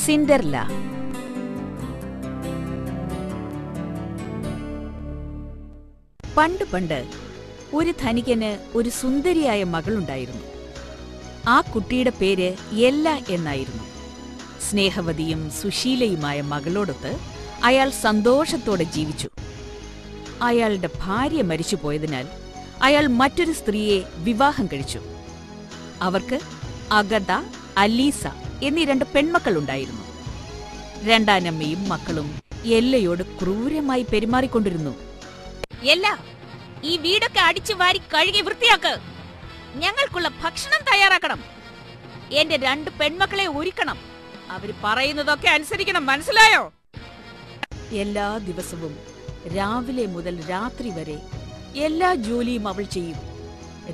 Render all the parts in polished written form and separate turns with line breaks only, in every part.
Cinderella. പണ്ട് പണ്ട് ഒരു ധനികന് ഒരു സുന്ദരിയായ മകളുണ്ടായിരുന്നു. ആ കുട്ടിയുടെ പേര് എല്ല എന്നായിരുന്നു. സ്നേഹവതിയും സുശീലയുമായ മകളോടൊത്ത് അയാൾ സന്തോഷത്തോടെ ജീവിച്ചു. അയാളുടെ ഭാര്യ മരിച്ചുപോയതിനാൽ അയാൾ മറ്റൊരു സ്ത്രീയെ വിവാഹം കഴിച്ചു. അവർക്ക് അഗത, അലീസ എന്നീ 2 പെൺമക്കളുണ്ടായിരുന്നു. രണ്ടാനമ്മയും മക്കളും എല്ലയോട് ക്രൂരമായി പെരുമാറിക്കൊണ്ടിരുന്നു.
എല്ല, ഈ വീടൊക്കെ അടിച്ചു വാരി കഴുകി വൃത്തിയാക്ക്. ഞങ്ങൾക്കുള്ള ഭക്ഷണം തയ്യാറാക്കണം. എന്റെ 2 പെൺമക്കളെ ഒരുക്കണം. അവര് പറയുന്നതൊക്കെ അനുസരിക്കണം, മനസ്സിലായോ?
എല്ലാ ദിവസവും രാവിലെ മുതൽ രാത്രി വരെ എല്ലാ ജോലിയും അവൾ ചെയ്യും.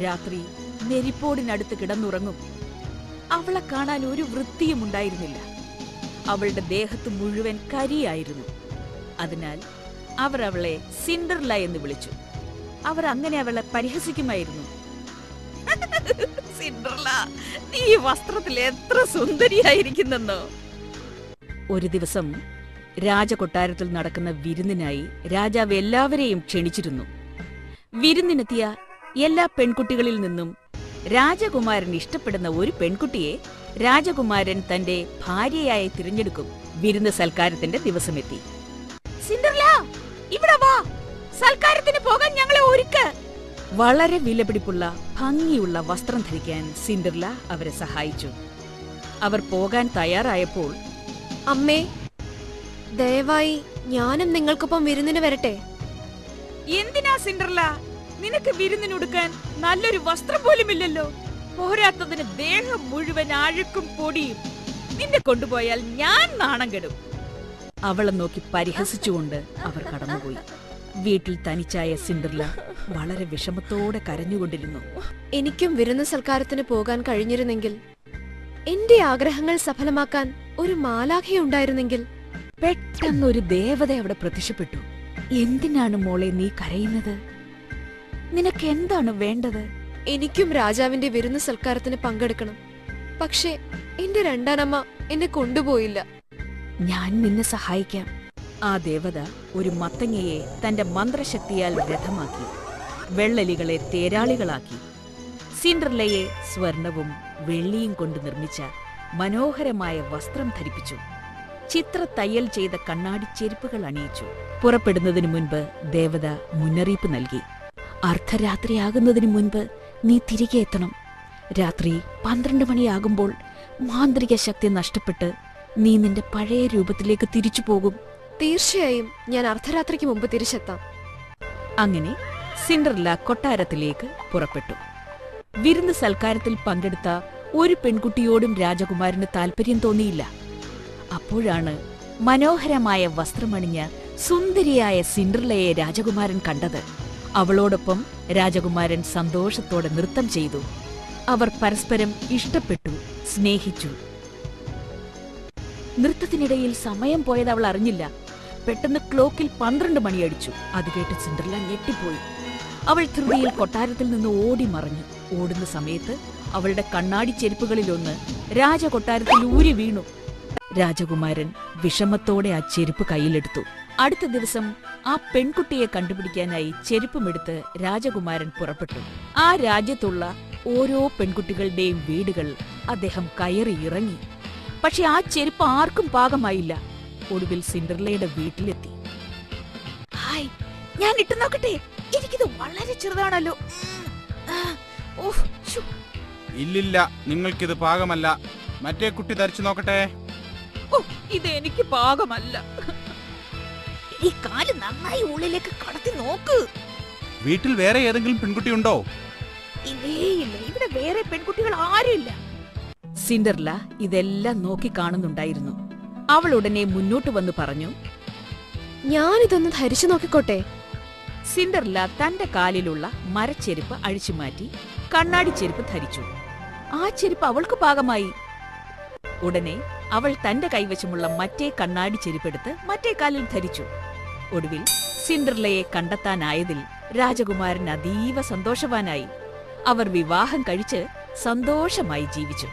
രാത്രി നെരിപ്പോടിനടുത്ത് കിടന്നുറങ്ങും. അവളെ കാണാൻ ഒരു വൃത്തിയും ഉണ്ടായിരുന്നില്ല. അവളുടെ ദേഹത്ത് മുഴുവൻ കരിയായിരുന്നു. അതിനാൽ അവർ അവളെ സിൻഡർല എന്ന് വിളിച്ചു. അവർ അങ്ങനെ അവളെ പരിഹസിക്കുമായിരുന്നു.
സിൻഡർല, നീ വസ്ത്രത്തിൽ എത്ര സുന്ദരിയായിരിക്കുന്നെന്നോ.
ഒരു ദിവസം രാജകൊട്ടാരത്തിൽ നടക്കുന്ന വിരുന്നിനായി രാജാവ് എല്ലാവരെയും ക്ഷണിച്ചിരുന്നു. വിരുന്നിനെത്തിയ എല്ലാ പെൺകുട്ടികളിൽ നിന്നും രാജകുമാരൻ ഇഷ്ടപ്പെടുന്ന ഒരു പെൺകുട്ടിയെ രാജകുമാരൻ തന്റെ ഭാര്യയായി തിരഞ്ഞെടുക്കും. വിരുന്ന് സൽക്കാരത്തിന്റെ ദിവസമെത്തി.
സിൻഡർല, ഇവിടെ വാ, സൽക്കാരത്തിന് പോകാൻ ഞങ്ങളെ ഒരുക്ക്.
വളരെ വിലപിടിപ്പുള്ള ഭംഗിയുള്ള വസ്ത്രം ധരിക്കാൻ സിൻഡർല അവരെ സഹായിച്ചു. അവർ പോകാൻ തയ്യാറായപ്പോൾ,
അമ്മേ, ദയവായി ഞാനും നിങ്ങൾക്കൊപ്പം വിരുന്നിന് വരട്ടെ.
എന്തിനാ സിൻഡർല? നിനക്ക് വിരുന്നിനൊടുക്കാൻ നല്ലൊരു വസ്ത്രം പോലുമില്ലല്ലോ. പോരാത്തതിന് ദേഹം മുഴുവൻ അഴുക്കും പൊടിയും. നിന്നെ കൊണ്ടുപോയാൽ ഞാൻ നാണം കെടും.
അവളെ നോക്കി പരിഹസിച്ചുകൊണ്ട് അവർ കടന്നുപോയി. വീട്ടിൽ തനിച്ചായ സിൻഡർല വളരെ വിഷമത്തോടെ കരഞ്ഞുകൊണ്ടിരുന്നു.
എനിക്കും വിരുന്ന് സൽക്കാരത്തിന് പോകാൻ കഴിഞ്ഞിരുന്നെങ്കിൽ, എന്റെ ആഗ്രഹങ്ങൾ സഫലമാക്കാൻ ഒരു മാലാഖയുണ്ടായിരുന്നെങ്കിൽ.
പെട്ടെന്നൊരു ദേവത അവിടെ പ്രത്യക്ഷപ്പെട്ടു. എന്തിനാണ് മോളെ നീ കരയുന്നത്? നിനക്ക് എന്താണ് വേണ്ടത്?
എനിക്കും രാജാവിന്റെ വിരുന്ന് സൽക്കാരത്തിന് പങ്കെടുക്കണം. പക്ഷേ എന്റെ രണ്ടാനമ്മ എന്നെ കൊണ്ടുപോയില്ല.
ഞാൻ നിന്നെ സഹായിക്കാം. ആ ദേവത ഒരു മത്തങ്ങയെ തന്റെ മന്ത്രശക്തിയാൽ രഥമാക്കി, വെള്ളലികളെ തേരാളികളാക്കി. സിൻഡർലയെ സ്വർണവും വെള്ളിയും കൊണ്ട് നിർമ്മിച്ച മനോഹരമായ വസ്ത്രം ധരിപ്പിച്ചു. ചിത്ര തയ്യൽ ചെയ്ത കണ്ണാടി ചെരുപ്പുകൾ അണിയിച്ചു. പുറപ്പെടുന്നതിനു മുൻപ് ദേവത മുന്നറിയിപ്പ് നൽകി. അർദ്ധരാത്രിയാകുന്നതിനു മുൻപ് നീ തിരികെ എത്തണം. രാത്രി 12 മണിയാകുമ്പോൾ മാന്ത്രിക ശക്തി നഷ്ടപ്പെട്ട് നീ നിന്റെ പഴയ രൂപത്തിലേക്ക് തിരിച്ചു പോകും.
തീർച്ചയായും ഞാൻ അർദ്ധരാത്രിക്ക് മുമ്പ് തിരിച്ചെത്താം.
അങ്ങനെ സിൻഡർല കൊട്ടാരത്തിലേക്ക് പുറപ്പെട്ടു. വിരുന്ന് സൽക്കാരത്തിൽ പങ്കെടുത്ത ഒരു പെൺകുട്ടിയോടും രാജകുമാരന് താല്പര്യം തോന്നിയില്ല. അപ്പോഴാണ് മനോഹരമായ വസ്ത്രമണിഞ്ഞ സുന്ദരിയായ സിൻഡർലയെ രാജകുമാരൻ കണ്ടത്. അവളോടൊപ്പം രാജകുമാരൻ സന്തോഷത്തോടെ നൃത്തം ചെയ്തു. അവർ പരസ്പരം ഇഷ്ടപ്പെട്ടു, സ്നേഹിച്ചു. നൃത്തത്തിനിടയിൽ സമയം പോയത് അവൾ അറിഞ്ഞില്ല. പെട്ടെന്ന് ക്ലോക്കിൽ 12 മണിയടിച്ചു. അത് കേട്ട് സിൻഡർല ഞെട്ടിപ്പോയി. അവൾ ധൃതിയിൽ കൊട്ടാരത്തിൽ നിന്ന് ഓടി മറഞ്ഞു. ഓടുന്ന സമയത്ത് അവളുടെ കണ്ണാടി ചെരുപ്പുകളിലൊന്ന് രാജകൊട്ടാരത്തിൽ ഊരി വീണു. രാജകുമാരൻ വിഷമത്തോടെ ആ ചെരുപ്പ് കയ്യിലെടുത്തു. അടുത്ത ദിവസം ആ പെൺകുട്ടിയെ കണ്ടുപിടിക്കാനായി ചെരുപ്പുമെടുത്ത് രാജകുമാരൻ പുറപ്പെട്ടു. ആ രാജ്യത്തുള്ള ഓരോ പെൺകുട്ടികളുടെയും വീടുകൾ അദ്ദേഹം കയറി ഇറങ്ങി. പക്ഷെ ആ ചെരുപ്പ് ആർക്കും പാകമായില്ല. ഒടുവിൽ സിൻഡർലയുടെ വീട്ടിലെത്തി.
ഹായ്, ഞാൻ ഇട്ടു നോക്കട്ടെ. എനിക്കിത് വളരെ ചെറുതാണല്ലോ.
ഇല്ലില്ല, നിങ്ങൾക്കിത് പാകമല്ല. മറ്റേ കുട്ടി ധരിച്ചു നോക്കട്ടെ.
ഇത് എനിക്ക് പാകമല്ല. ഈ കാല് നന്നായി ഉള്ളിലേക്ക് കടത്തി നോക്ക്.
വീട്ടിൽ വേറെ ഏതെങ്കിലും പെൺകുട്ടിയുണ്ടോ?
ഇല്ല, ഇവിടെ വേറെ പെൺകുട്ടികൾ ആരുമില്ല.
സിൻഡർല ഇതെല്ലാം നോക്കി കാണുന്നുണ്ടായിരുന്നു. അവൾ ഉടനെ മുന്നോട്ട് വന്ന് പറഞ്ഞു,
ഞാനിതൊന്ന് ധരിച്ചു നോക്കിക്കോട്ടെ.
സിൻഡർല തന്റെ കാലിലുള്ള മരച്ചെരുപ്പ് അഴിച്ചുമാറ്റി കണ്ണാടി ചെരുപ്പ് ധരിച്ചു. ആ ചെരുപ്പ് അവൾക്ക് പാകമായി. ഉടനെ അവൾ തന്റെ കൈവശമുള്ള മറ്റേ കണ്ണാടി ചെരുപ്പെടുത്ത് മറ്റേ കാലിൽ ധരിച്ചു. ഒടുവിൽ സിൻഡർലയെ കണ്ടെത്താനായതിൽ രാജകുമാരൻ അതീവ സന്തോഷവാനായി. അവർ വിവാഹം കഴിച്ച് സന്തോഷമായി ജീവിച്ചു.